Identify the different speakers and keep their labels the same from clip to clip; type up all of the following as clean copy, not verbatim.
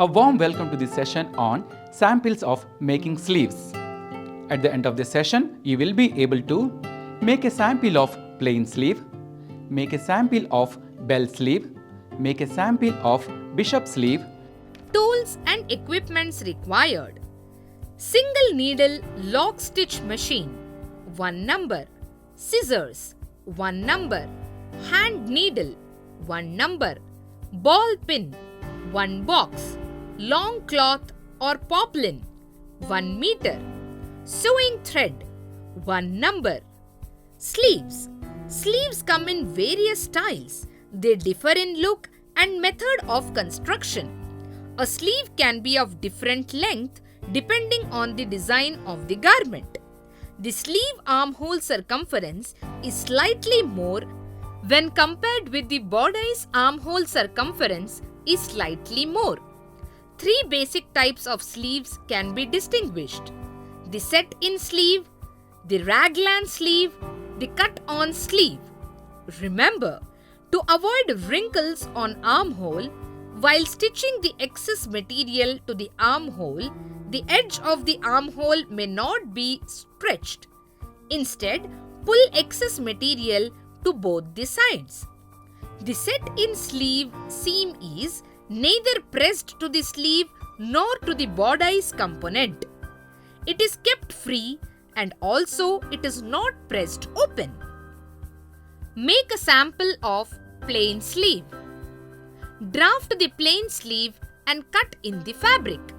Speaker 1: A warm welcome to this session on samples of making sleeves. At the end of this session, you will be able to make a sample of plain sleeve, make a sample of bell sleeve, make a sample of bishop sleeve.
Speaker 2: Tools and equipments required. Single needle lock stitch machine, 1 number. Scissors, 1 number. Hand needle, 1 number. Ball pin, 1 box. Long cloth or poplin, 1 meter. Sewing thread, 1 number. Sleeves. Sleeves come in various styles. They differ in look and method of construction. A sleeve can be of different length depending on the design of the garment. The sleeve armhole circumference is slightly more when compared with the bodice armhole circumference is slightly more. 3 basic types of sleeves can be distinguished: the set-in sleeve, the raglan sleeve, the cut-on sleeve. Remember, to avoid wrinkles on armhole, while stitching the excess material to the armhole, the edge of the armhole may not be stretched. Instead, pull excess material to both the sides. The set-in sleeve seam is neither pressed to the sleeve nor to the bodice component. It is kept free and also it is not pressed open. Make a sample of plain sleeve. Draft the plain sleeve and cut in the fabric.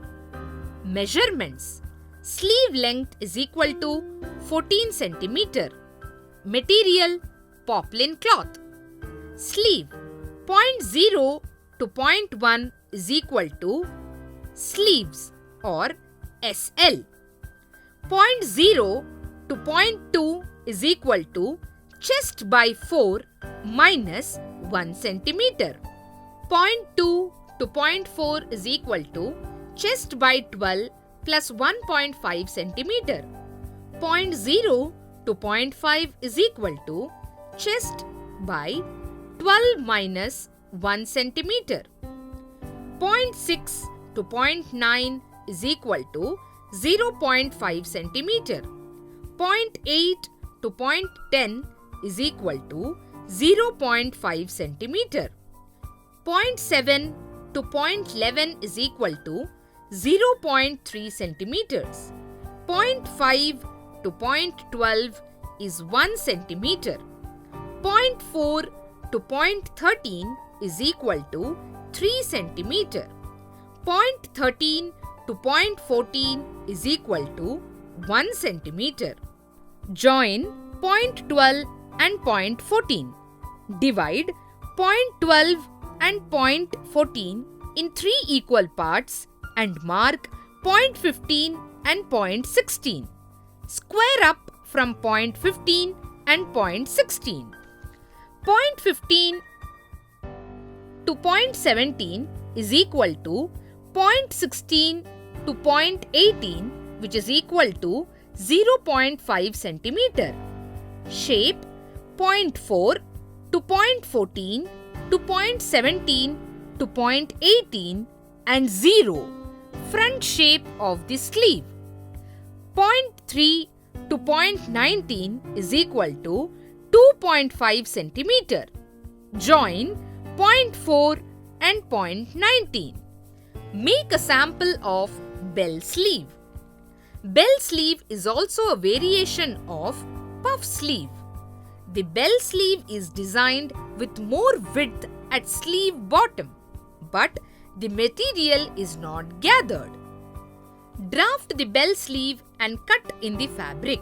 Speaker 2: Measurements. Sleeve length is equal to 14 cm. Material, poplin cloth. Sleeve 0.0 to 0.1 is equal to sleeves or SL. 0.0 to 0.2 is equal to chest by 4 minus 1 cm. 0.2 to 0.4 is equal to chest by 12 plus 1.5 cm. 0.0 to 0.5 is equal to chest by 12 minus 1 cm. 0.6 to 0.9 is equal to 0.5 cm. 0.8 to 0.10 is equal to 0.5 cm. 0.7 to 0.11 is equal to 0.3 centimeters. 0.5 to 0.12 is 1 centimeter. 0.4 to 0.13 is equal to 3 centimeter. 0.13 to 0.14 is equal to 1 centimeter. Join 0.12 and 0.14. Divide 0.12 and 0.14 in 3 equal parts and mark 0.15 and 0.16. Square up from 0.15 and 0.16. 0.15 to 0.17 is equal to 0.16 to 0.18, which is equal to 0.5 centimeter. Shape 0.4 to 0.14 to 0.17 to 0.18 and 0. Front shape of the sleeve. 0.3 to 0.19 is equal to 2.5 centimeter. Join 0.4 and 0.19. Make a sample of bell sleeve. Bell sleeve is also a variation of puff sleeve. The bell sleeve is designed with more width at sleeve bottom, but the material is not gathered. Draft the bell sleeve and cut in the fabric.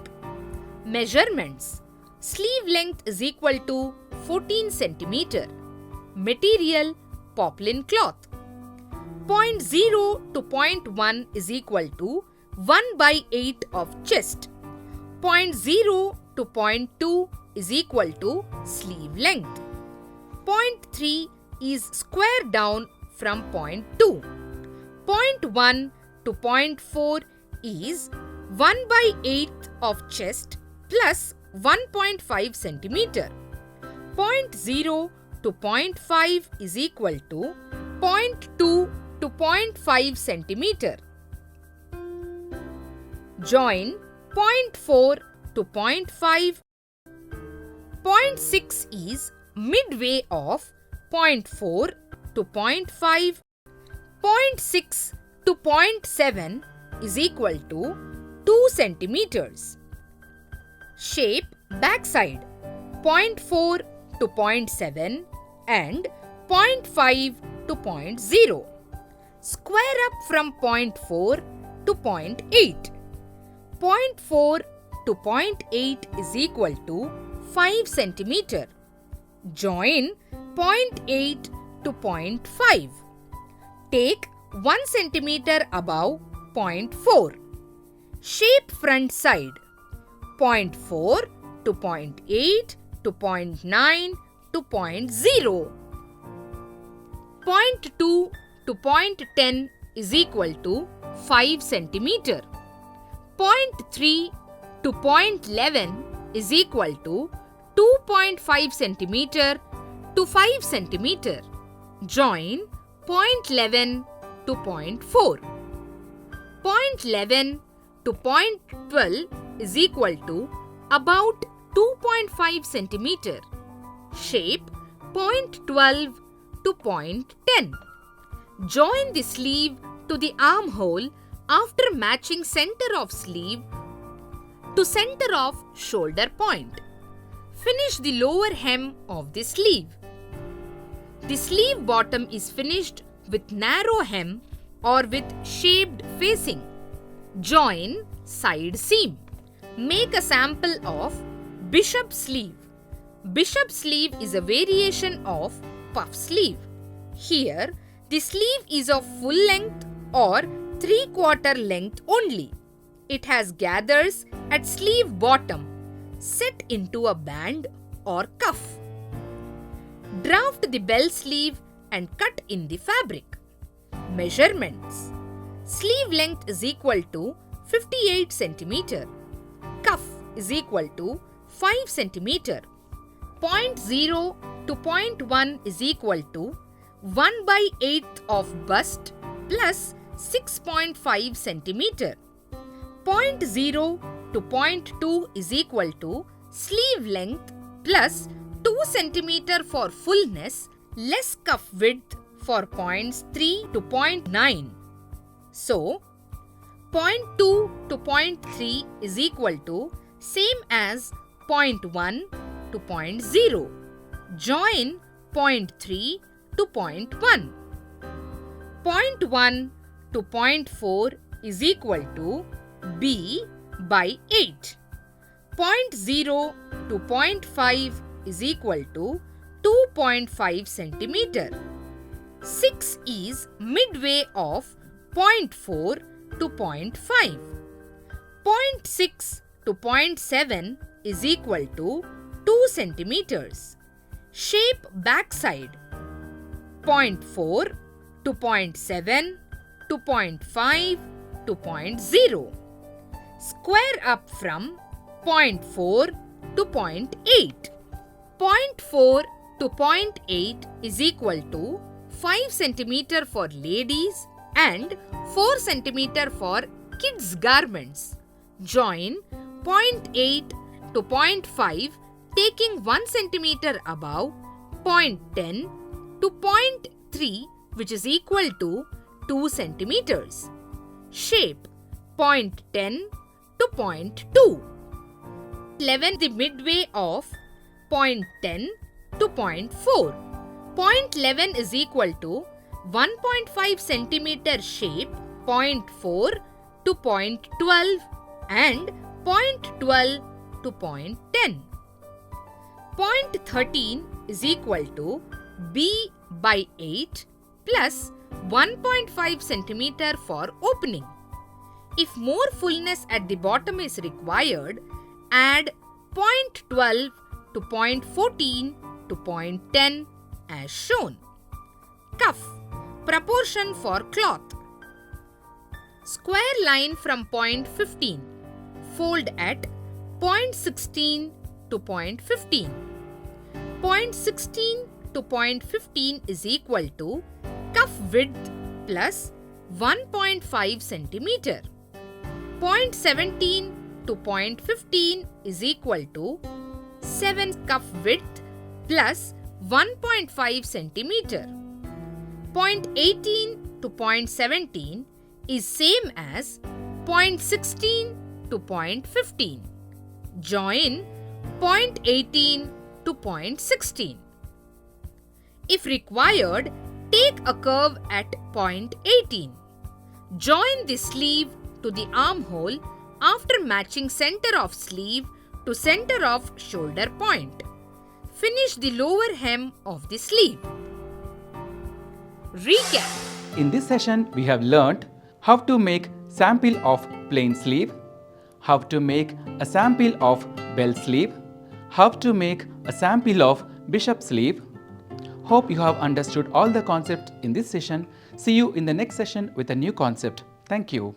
Speaker 2: Measurements. Sleeve length is equal to 14 cm. Material, poplin cloth. 0.0 to 0.1 is equal to 1 by 8 of chest. 0.0 to 0.2 is equal to sleeve length. 0.3 is square down from 0.2. 0.1 to 0.4 is 1 by 8 of chest plus 1.5 centimeter. 0.0 to 0.5 is equal to 0.2 to 0.5 centimeter. Join 0.4 to 0.5. 0.6 is midway of 0.4 to 0.5. 0.6 to 0.7 is equal to 2 centimeters. Shape backside 0.4 to 0.7 and 0.5 to 0.0. Square up from 0.4 to 0.8. 0.4 to 0.8 is equal to 5 centimeter. Join 0.8 to 0.5. Take 1 centimeter above 0.4. Shape front side 0.4 to 0.8 to 0.9 to 0.0. 0.2 to 0.10 is equal to 5 centimeter. 0.3 to 0.11 is equal to 2.5 centimeter to 5 centimeter. Join 0.11 to 0.4. 0.11 to 0.12 is equal to about 2.5 centimeter. Shape 0.12 to 0.10. Join the sleeve to the armhole after matching center of sleeve to center of shoulder point. Finish the lower hem of the sleeve. The sleeve bottom is finished with narrow hem or with shaped facing. Join side seam. Make a sample of bishop sleeve. Bishop sleeve is a variation of puff sleeve. Here, the sleeve is of full length or 3/4 length only. It has gathers at sleeve bottom set into a band or cuff. Draft the bell sleeve and cut in the fabric. Measurements. Sleeve length is equal to 58 cm. Cuff is equal to 5 cm. 0.0 to 0.1 is equal to 1/8 of bust plus 6.5 cm. 0.0 to 0.2 is equal to sleeve length plus 2 cm for fullness less cuff width for points 3 to 0.9. So, 0.2 to 0.3 is equal to same as 0.1 to 0.0. Join 0.3 to 0.1. 0.1 to 0.4 is equal to B by 8. 0.0 to 0.5 is equal to 2.5 centimeter. 6 is midway of 0.4 to 0.5. 0.6 to 0.7 is equal to 2 centimeters. Shape backside 0.4 to 0.7 to 0.5 to 0.0. Square up from 0.4 to 0.8. 0.4 to 0.8 is equal to 5 cm for ladies and 4 cm for kids' garments. Join 0.8 to 0.5 taking 1 cm above 0.10 to 0.3 which is equal to 2 centimeters. Shape 0.10 to 0.2. 11 the midway of 0.10 to 0.4. 0.11 is equal to 1.5 centimeter shape 0.4 to 0.12 and 0.12 to 0.10. 0.13 is equal to B by 8 plus 1.5 centimeter for opening. If more fullness at the bottom is required, add 0.12 to 0.14 to 0.10 as shown. Cuff. Proportion for cloth. Square line from point 15. Fold at point 16 to point 15. Point 16 to point 15 is equal to cuff width plus 1.5 centimeter. Point 17 to point 15 is equal to 7 cuff width plus 1.5 centimeter. Point 18 to point 17 is same as point 16 to point 15. Join point 18 to point 16. If required, take a curve at point 18. Join the sleeve to the armhole after matching center of sleeve to center of shoulder point. Finish the lower hem of the sleeve. Recap.
Speaker 1: In this session, we have learnt how to make sample of plain sleeve, how to make a sample of bell sleeve, how to make a sample of bishop sleeve. Hope you have understood all the concepts in this session. See you in the next session with a new concept. Thank you.